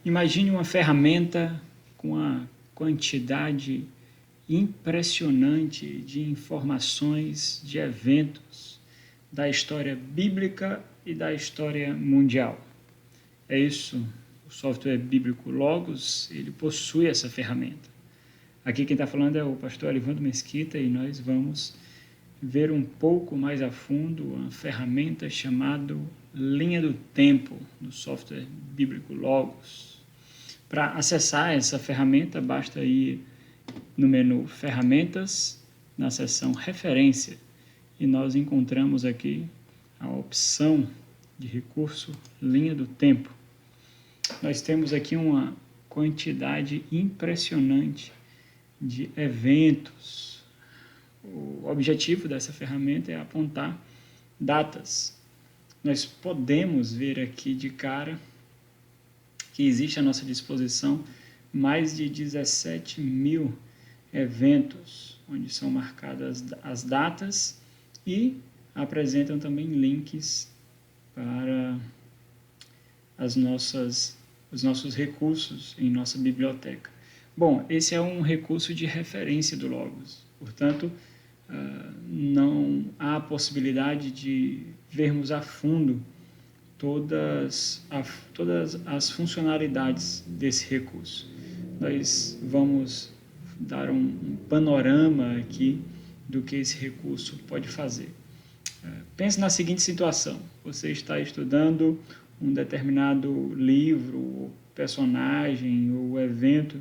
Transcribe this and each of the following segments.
Imagine uma ferramenta com a quantidade impressionante de informações, de eventos da história bíblica e da história mundial. É isso, o software bíblico Logos, ele possui essa ferramenta. Aqui quem está falando é o pastor Alivandro Mesquita e nós vamos ver um pouco mais a fundo uma ferramenta chamada Linha do Tempo, do software bíblico Logos. Para acessar essa ferramenta, basta ir no menu Ferramentas, na seção Referência, e nós encontramos aqui a opção de recurso Linha do Tempo. Nós temos aqui uma quantidade impressionante de eventos. O objetivo dessa ferramenta é apontar datas. Nós podemos ver aqui de cara que existe à nossa disposição mais de 17 mil eventos, onde são marcadas as datas e apresentam também links para os nossos recursos em nossa biblioteca. Bom, esse é um recurso de referência do Logos, portanto, não há possibilidade de vermos a fundo todas as funcionalidades desse recurso. Nós vamos dar um panorama aqui do que esse recurso pode fazer. Pense na seguinte situação: você está estudando um determinado livro, personagem ou evento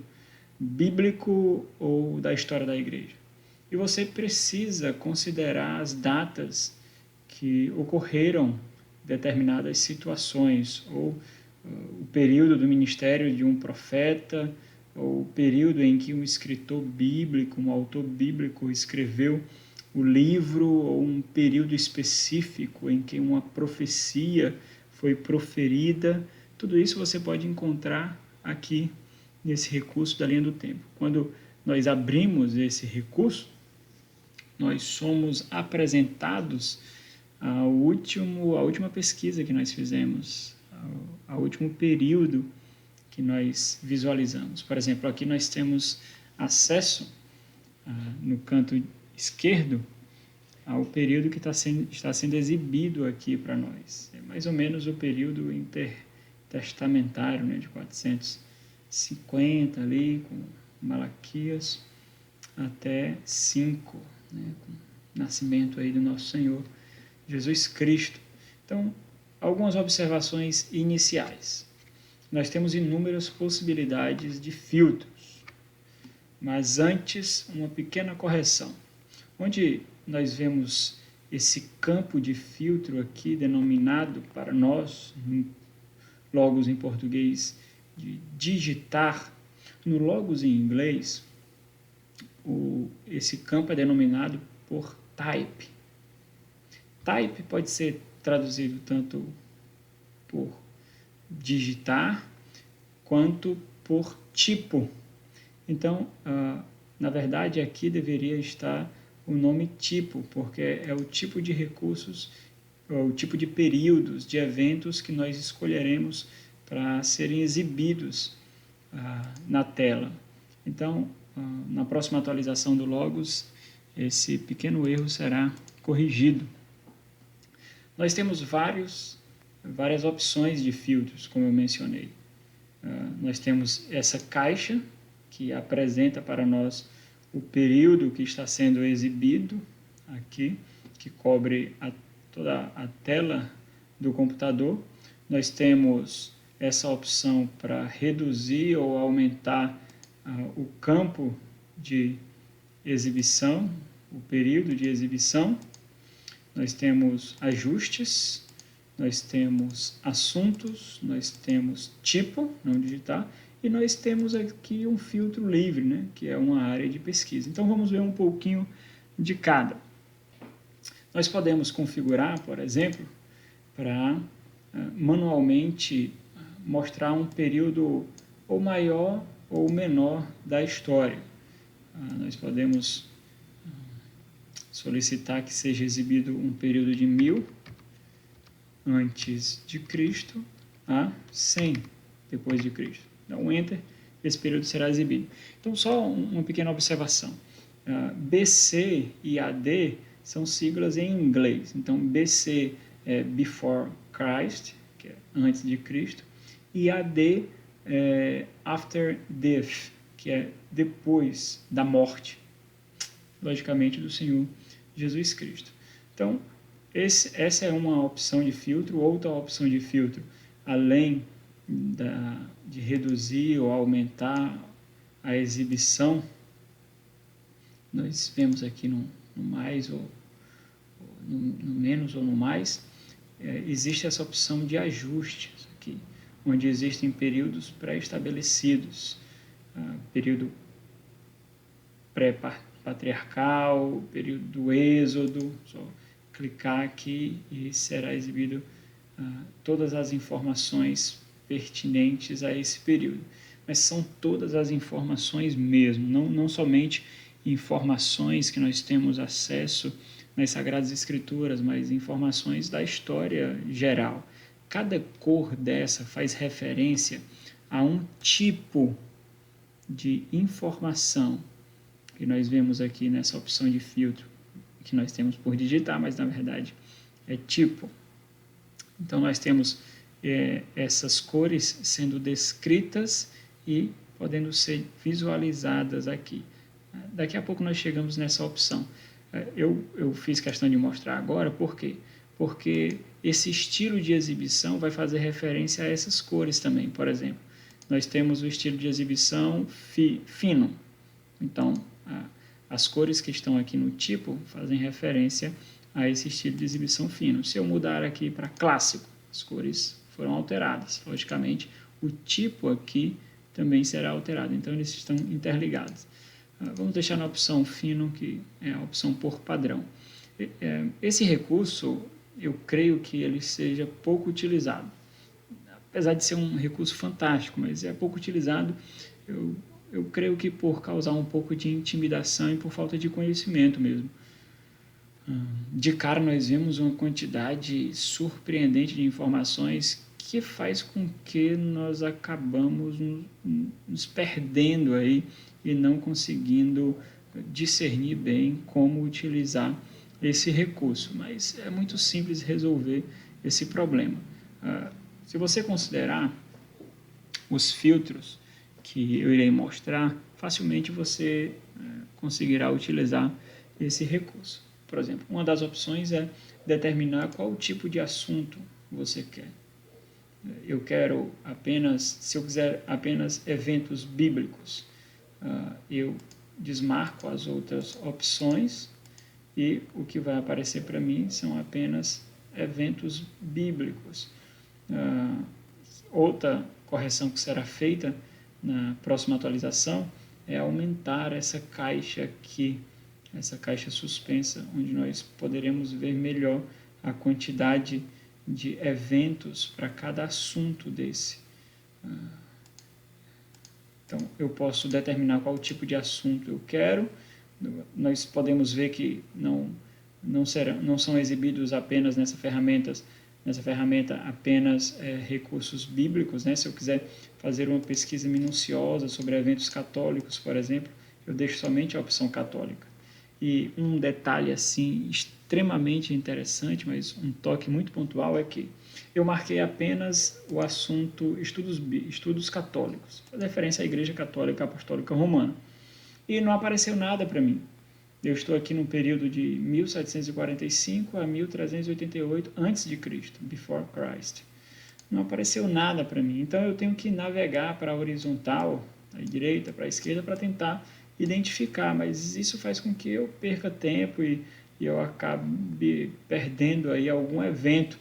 bíblico ou da história da igreja. E você precisa considerar as datas que ocorreram determinadas situações, ou o período do ministério de um profeta, ou o período em que um escritor bíblico, um autor bíblico escreveu o livro, ou um período específico em que uma profecia foi proferida. Tudo isso você pode encontrar aqui nesse recurso da linha do tempo. Quando nós abrimos esse recurso, nós somos apresentados ao a última pesquisa que nós fizemos, ao último período que nós visualizamos. Por exemplo, aqui nós temos acesso no canto esquerdo ao período que está sendo exibido aqui para nós. É mais ou menos o período intertestamentário, né, de 450 ali, com Malaquias, até 5, né, com o nascimento aí do nosso Senhor Jesus Cristo. Então, algumas observações iniciais. Nós temos inúmeras possibilidades de filtros, mas antes, uma pequena correção. Onde nós vemos esse campo de filtro aqui, denominado para nós, Logos em português, de digitar, no Logos em inglês, esse campo é denominado por type. Type pode ser traduzido tanto por digitar quanto por tipo. Então, na verdade, aqui deveria estar o nome tipo, porque é o tipo de recursos, o tipo de períodos, de eventos que nós escolheremos para serem exibidos na tela. Então, na próxima atualização do Logos, esse pequeno erro será corrigido. Nós temos várias opções de filtros, como eu mencionei. Nós temos essa caixa, que apresenta para nós o período que está sendo exibido aqui, que cobre toda a tela do computador. Nós temos essa opção para reduzir ou aumentar o campo de exibição, o período de exibição. Nós temos ajustes, nós temos assuntos, nós temos tipo, não digitar, e nós temos aqui um filtro livre, né, que é uma área de pesquisa. Então vamos ver um pouquinho de cada. Nós podemos configurar, por exemplo, para manualmente mostrar um período ou maior ou menor da história. Nós podemos solicitar que seja exibido um período de 1000 antes de Cristo a 100 depois de Cristo. dá um Enter, esse período será exibido. Então, só uma pequena observação. BC e AD são siglas em inglês. Então, BC é Before Christ, que é antes de Cristo, e AD é After Death, que é depois da morte, logicamente, do Senhor Jesus Cristo. Então, essa é uma opção de filtro. Outra opção de filtro, além de reduzir ou aumentar a exibição, nós vemos aqui no mais ou no menos ou no mais, existe essa opção de ajuste aqui, onde existem períodos pré-estabelecidos, período pré-patriarcal, período do Êxodo. Só clicar aqui e será exibido todas as informações pertinentes a esse período. Mas são todas as informações mesmo, não somente informações que nós temos acesso nas Sagradas Escrituras, mas informações da história geral. Cada cor dessa faz referência a um tipo de informação que nós vemos aqui nessa opção de filtro, que nós temos por digitar, mas na verdade é tipo. Então nós temos essas cores sendo descritas e podendo ser visualizadas aqui. Daqui a pouco nós chegamos nessa opção. Eu fiz questão de mostrar agora, por quê? Porque esse estilo de exibição vai fazer referência a essas cores também. Por exemplo, nós temos o estilo de exibição fino. Então, as cores que estão aqui no tipo fazem referência a esse estilo de exibição fino. Se eu mudar aqui para clássico, as cores foram alteradas. Logicamente, o tipo aqui também será alterado. Então, eles estão interligados. Vamos deixar na opção fino, que é a opção por padrão. Esse recurso, eu creio que ele seja pouco utilizado. Apesar de ser um recurso fantástico, mas é pouco utilizado, eu creio que por causar um pouco de intimidação e por falta de conhecimento mesmo. De cara nós vemos uma quantidade surpreendente de informações que faz com que nós acabamos nos perdendo aí e não conseguindo discernir bem como utilizar esse recurso. Mas é muito simples resolver esse problema. Se você considerar os filtros que eu irei mostrar, facilmente você conseguirá utilizar esse recurso. Por exemplo, uma das opções é determinar qual tipo de assunto você quer. Eu quero apenas, se eu quiser apenas eventos bíblicos, eu desmarco as outras opções e o que vai aparecer para mim são apenas eventos bíblicos. Outra correção que será feita na próxima atualização é aumentar essa caixa aqui, essa caixa suspensa, onde nós poderemos ver melhor a quantidade de eventos para cada assunto desse. Então, eu posso determinar qual tipo de assunto eu quero. Nós podemos ver que não são exibidos apenas nessa ferramenta apenas recursos bíblicos, né? Se eu quiser fazer uma pesquisa minuciosa sobre eventos católicos, por exemplo, eu deixo somente a opção católica. E um detalhe assim extremamente interessante, mas um toque muito pontual, é que eu marquei apenas o assunto estudos católicos, faz referência à Igreja Católica Apostólica Romana. E não apareceu nada para mim. Eu estou aqui no período de 1745 a 1388 a.C., Before Christ. Não apareceu nada para mim. Então eu tenho que navegar para a horizontal, à direita, para a esquerda, para tentar identificar, mas isso faz com que eu perca tempo e eu acabe perdendo aí algum evento.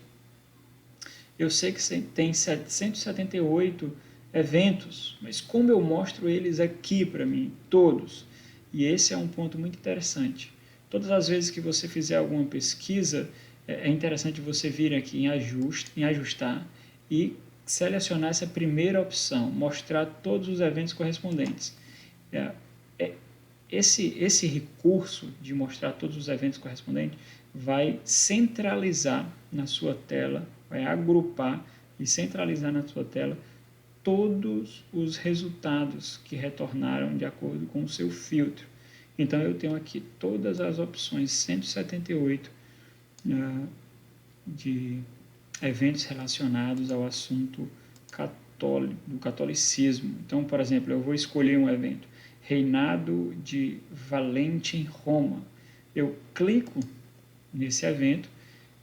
Eu sei que tem 778 eventos, mas como eu mostro eles aqui para mim, todos? E esse é um ponto muito interessante. Todas as vezes que você fizer alguma pesquisa, é interessante você vir aqui em ajustar e selecionar essa primeira opção, mostrar todos os eventos correspondentes. Esse recurso de mostrar todos os eventos correspondentes vai centralizar na sua tela, vai agrupar e centralizar na sua tela todos os resultados que retornaram de acordo com o seu filtro. Então, eu tenho aqui todas as opções, 178 de eventos relacionados ao assunto do catolicismo. Então, por exemplo, eu vou escolher um evento, Reinado de Valente em Roma. Eu clico nesse evento,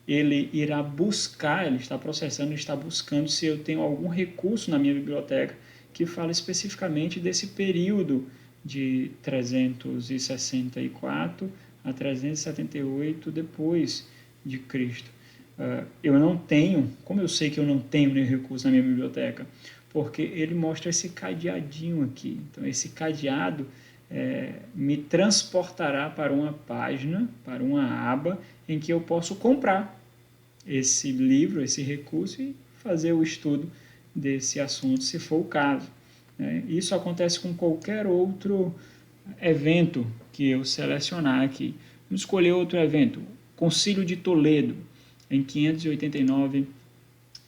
ele irá buscar, ele está processando, ele está buscando se eu tenho algum recurso na minha biblioteca que fala especificamente desse período de 364 a 378 depois de Cristo. Eu não tenho, como eu sei que eu não tenho nenhum recurso na minha biblioteca? Porque ele mostra esse cadeadinho aqui. Então, esse cadeado me transportará para uma página, para uma aba, em que eu posso comprar esse livro, esse recurso e fazer o estudo desse assunto, se for o caso. Isso acontece com qualquer outro evento que eu selecionar aqui. Vamos escolher outro evento, Concílio de Toledo, em 589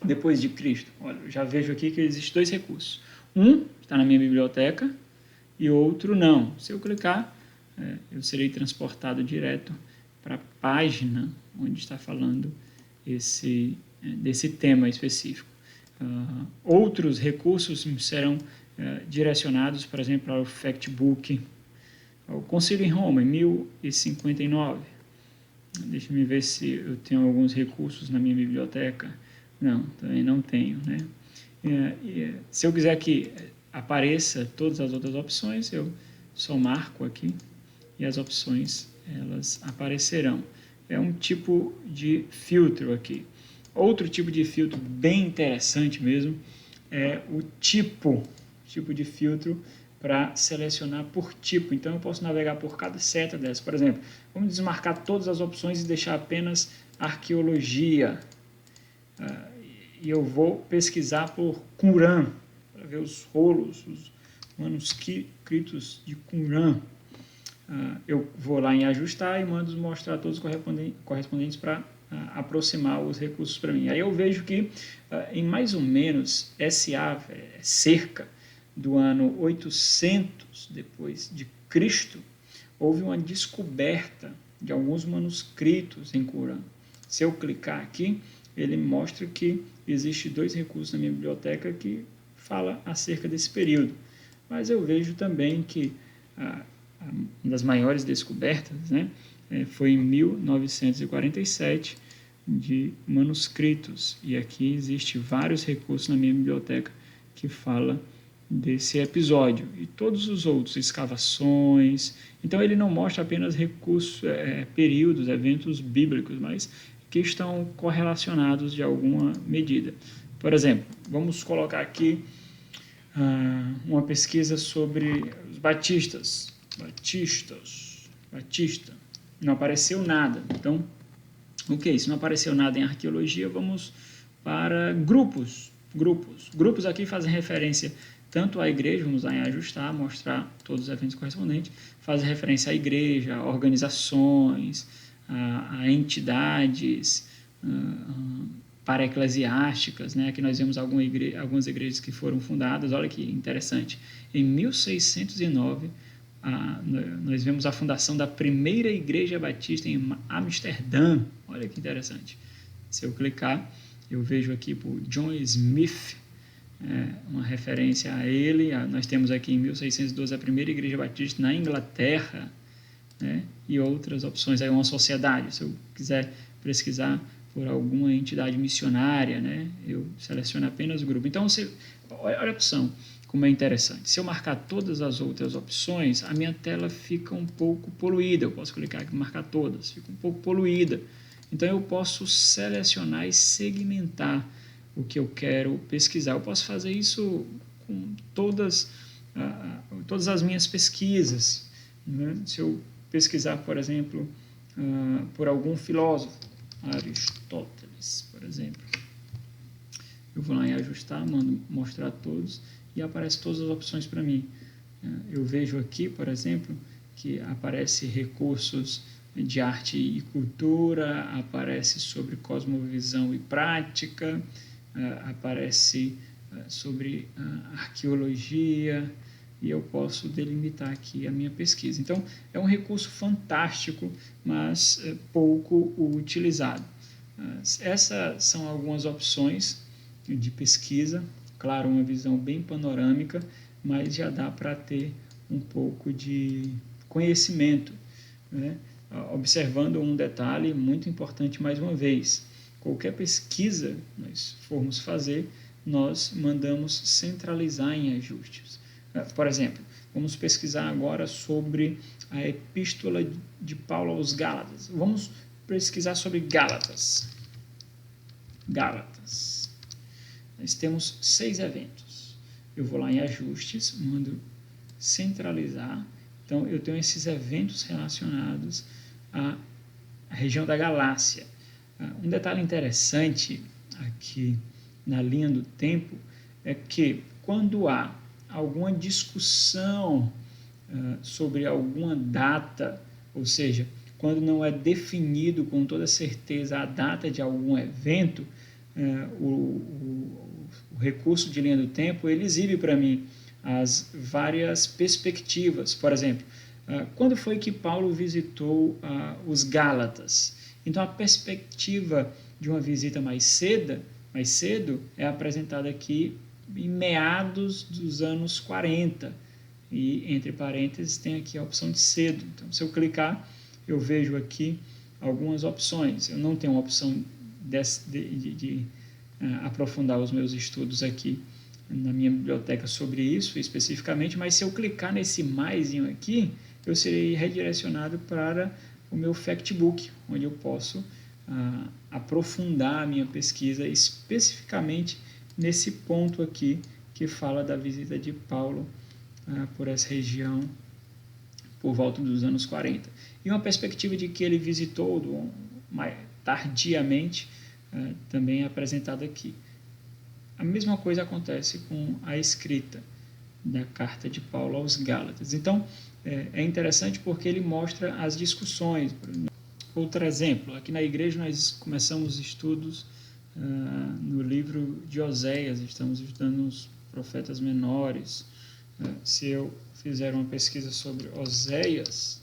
depois de Cristo. Olha, eu já vejo aqui que existem dois recursos. Um está na minha biblioteca e outro não. Se eu clicar, eu serei transportado direto para a página onde está falando desse tema específico. Outros recursos serão direcionados, por exemplo, ao Factbook, ao Concílio em Roma, em 1059. Deixa eu ver se eu tenho alguns recursos na minha biblioteca. Não, também não tenho, né? Se eu quiser que apareça todas as outras opções, eu só marco aqui e as opções elas aparecerão. É um tipo de filtro aqui. Outro tipo de filtro bem interessante mesmo é o tipo de filtro para selecionar por tipo. Então, eu posso navegar por cada seta dessa. Por exemplo, vamos desmarcar todas as opções e deixar apenas arqueologia. E eu vou pesquisar por Qumran, para ver os rolos, os manuscritos de Qumran. Eu vou lá em ajustar e mando mostrar todos os correspondentes para aproximar os recursos para mim. Aí eu vejo que em mais ou menos cerca do ano 800 depois de Cristo, houve uma descoberta de alguns manuscritos em Qumran. Se eu clicar aqui, ele mostra que existe dois recursos na minha biblioteca que fala acerca desse período. Mas eu vejo também que uma das maiores descobertas, né, foi em 1947 de manuscritos. E aqui existe vários recursos na minha biblioteca que fala desse episódio. E todos os outros, escavações. Então ele não mostra apenas recursos, períodos, eventos bíblicos, mas que estão correlacionados de alguma medida. Por exemplo, vamos colocar aqui uma pesquisa sobre os batistas. Batista. Não apareceu nada. Então, ok, se não apareceu nada em arqueologia, vamos para grupos. Grupos aqui fazem referência tanto à igreja, vamos lá em ajustar, mostrar todos os eventos correspondentes, fazem referência à igreja, a organizações, a entidades para-eclesiásticas, né? Aqui nós vemos algumas igrejas que foram fundadas. Olha que interessante. Em 1609, nós vemos a fundação da primeira igreja batista em Amsterdã. Olha que interessante. Se eu clicar, eu vejo aqui por John Smith, uma referência a ele. Nós temos aqui em 1612 a primeira igreja batista na Inglaterra, né? E outras opções. Aí uma sociedade, se eu quiser pesquisar por alguma entidade missionária, né, eu seleciono apenas o grupo. Então, olha a opção, como é interessante. Se eu marcar todas as outras opções, a minha tela fica um pouco poluída. Eu posso clicar aqui e marcar todas, fica um pouco poluída. Então, eu posso selecionar e segmentar o que eu quero pesquisar. Eu posso fazer isso com todas as minhas pesquisas, né? Se eu pesquisar, por exemplo, por algum filósofo, Aristóteles, por exemplo, eu vou lá em ajustar, mando mostrar todos e aparece todas as opções para mim. Eu vejo aqui, por exemplo, que aparece recursos de arte e cultura, aparece sobre cosmovisão e prática, aparece sobre arqueologia, e eu posso delimitar aqui a minha pesquisa. Então, é um recurso fantástico, mas pouco utilizado. Essas são algumas opções de pesquisa, claro, uma visão bem panorâmica, mas já dá para ter um pouco de conhecimento, né? Observando um detalhe muito importante mais uma vez: qualquer pesquisa nós formos fazer, nós mandamos centralizar em ajustes. Por exemplo, vamos pesquisar agora sobre a epístola de Paulo aos Gálatas. Vamos pesquisar sobre Gálatas. Gálatas. Nós temos 6 eventos. Eu vou lá em ajustes, mando centralizar. Então, eu tenho esses eventos relacionados à região da Galácia. Um detalhe interessante aqui na linha do tempo é que quando há alguma discussão sobre alguma data, ou seja, quando não é definido com toda certeza a data de algum evento, o recurso de linha do tempo ele exibe para mim as várias perspectivas. Por exemplo, quando foi que Paulo visitou os Gálatas? Então, a perspectiva de uma visita mais cedo é apresentada aqui em meados dos anos 40. E, entre parênteses, tem aqui a opção de cedo. Então, se eu clicar, eu vejo aqui algumas opções. Eu não tenho uma opção de aprofundar os meus estudos aqui na minha biblioteca sobre isso especificamente, mas se eu clicar nesse maisinho aqui, eu serei redirecionado para o meu factbook, onde eu posso aprofundar a minha pesquisa especificamente nesse ponto aqui que fala da visita de Paulo por essa região por volta dos anos 40. E uma perspectiva de que ele visitou tardiamente também é apresentada aqui. A mesma coisa acontece com a escrita da carta de Paulo aos Gálatas. Então, é interessante porque ele mostra as discussões. Outro exemplo, aqui na igreja nós começamos estudos no livro de Oséias, estamos estudando os profetas menores. Se eu fizer uma pesquisa sobre Oséias,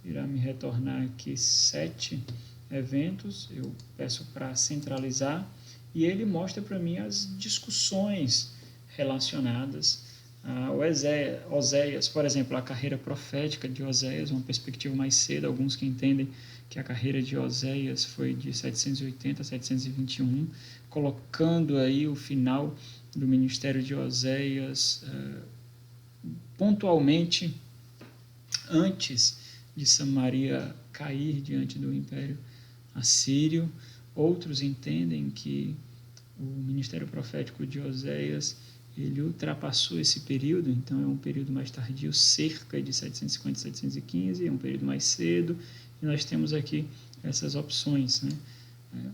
irá me retornar aqui 7 eventos, eu peço para centralizar, e ele mostra para mim as discussões relacionadas a Oséias. Por exemplo, a carreira profética de Oséias, uma perspectiva mais cedo, alguns que entendem que a carreira de Oséias foi de 780 a 721, colocando aí o final do ministério de Oséias pontualmente antes de Samaria cair diante do Império Assírio. Outros entendem que o ministério profético de Oséias ele ultrapassou esse período, então é um período mais tardio, cerca de 750 a 715, é um período mais cedo, e nós temos aqui essas opções, né?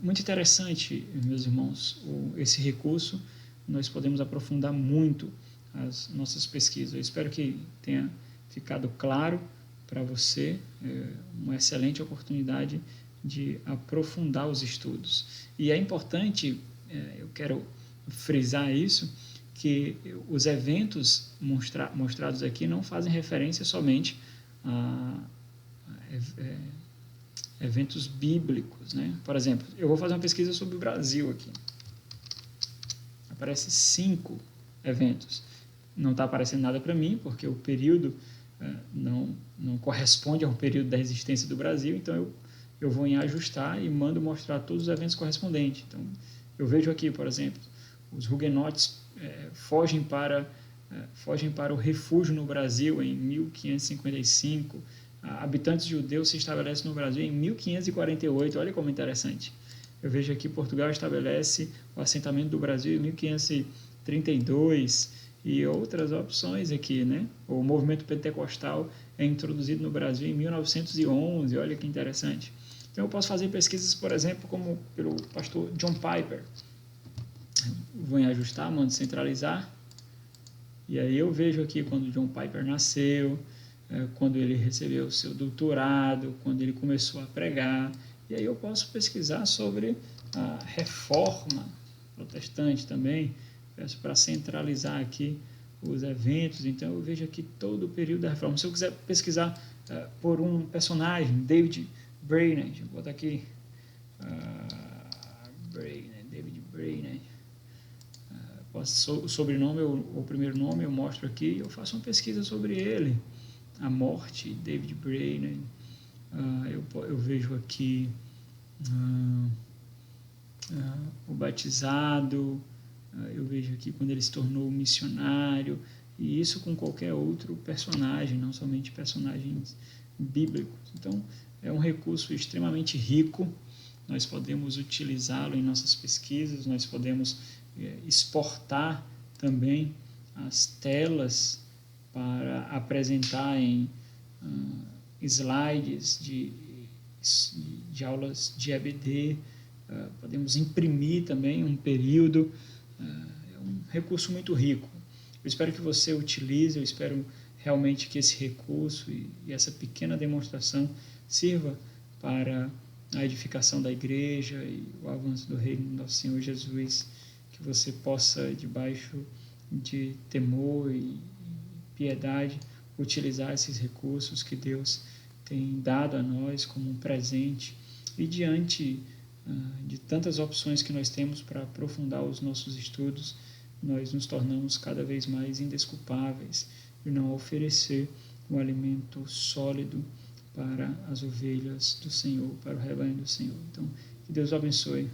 Muito interessante, meus irmãos, esse recurso, nós podemos aprofundar muito as nossas pesquisas. Eu espero que tenha ficado claro para você, uma excelente oportunidade de aprofundar os estudos. E é importante, eu quero frisar isso, que os eventos mostrados aqui não fazem referência somente a eventos bíblicos, né? Por exemplo, eu vou fazer uma pesquisa sobre o Brasil aqui. Aparece 5 eventos. Não está aparecendo nada para mim, porque o período não corresponde ao período da existência do Brasil, então eu vou em ajustar e mando mostrar todos os eventos correspondentes. Então, eu vejo aqui, por exemplo, os huguenotes fogem para o refúgio no Brasil em 1555, habitantes judeus se estabelecem no Brasil em 1548, olha como interessante. Eu vejo aqui Portugal estabelece o assentamento do Brasil em 1532 e outras opções aqui, né? O movimento pentecostal é introduzido no Brasil em 1911, olha que interessante. Então eu posso fazer pesquisas, por exemplo, como pelo pastor John Piper. Vou em ajustar, mando centralizar, e aí eu vejo aqui quando John Piper nasceu, quando ele recebeu o seu doutorado, quando ele começou a pregar, e aí eu posso pesquisar sobre a reforma protestante também, peço para centralizar aqui os eventos. Então eu vejo aqui todo o período da reforma. Se eu quiser pesquisar por um personagem, David Brainerd, vou botar aqui David Brainerd, o sobrenome ou o primeiro nome eu mostro aqui, eu faço uma pesquisa sobre ele, a morte, David Brainerd. Eu vejo aqui o batizado, eu vejo aqui quando ele se tornou missionário, e isso com qualquer outro personagem, não somente personagens bíblicos. Então, é um recurso extremamente rico, nós podemos utilizá-lo em nossas pesquisas, nós podemos exportar também as telas para apresentar em slides de aulas de EBD, podemos imprimir também um período, é um recurso muito rico. Eu espero que você utilize, eu espero realmente que esse recurso e essa pequena demonstração sirva para a edificação da igreja e o avanço do reino do nosso Senhor Jesus, que você possa, debaixo de temor e piedade, utilizar esses recursos que Deus tem dado a nós como um presente, e diante de tantas opções que nós temos para aprofundar os nossos estudos, nós nos tornamos cada vez mais indesculpáveis de não oferecer um alimento sólido para as ovelhas do Senhor, para o rebanho do Senhor. Então, que Deus o abençoe.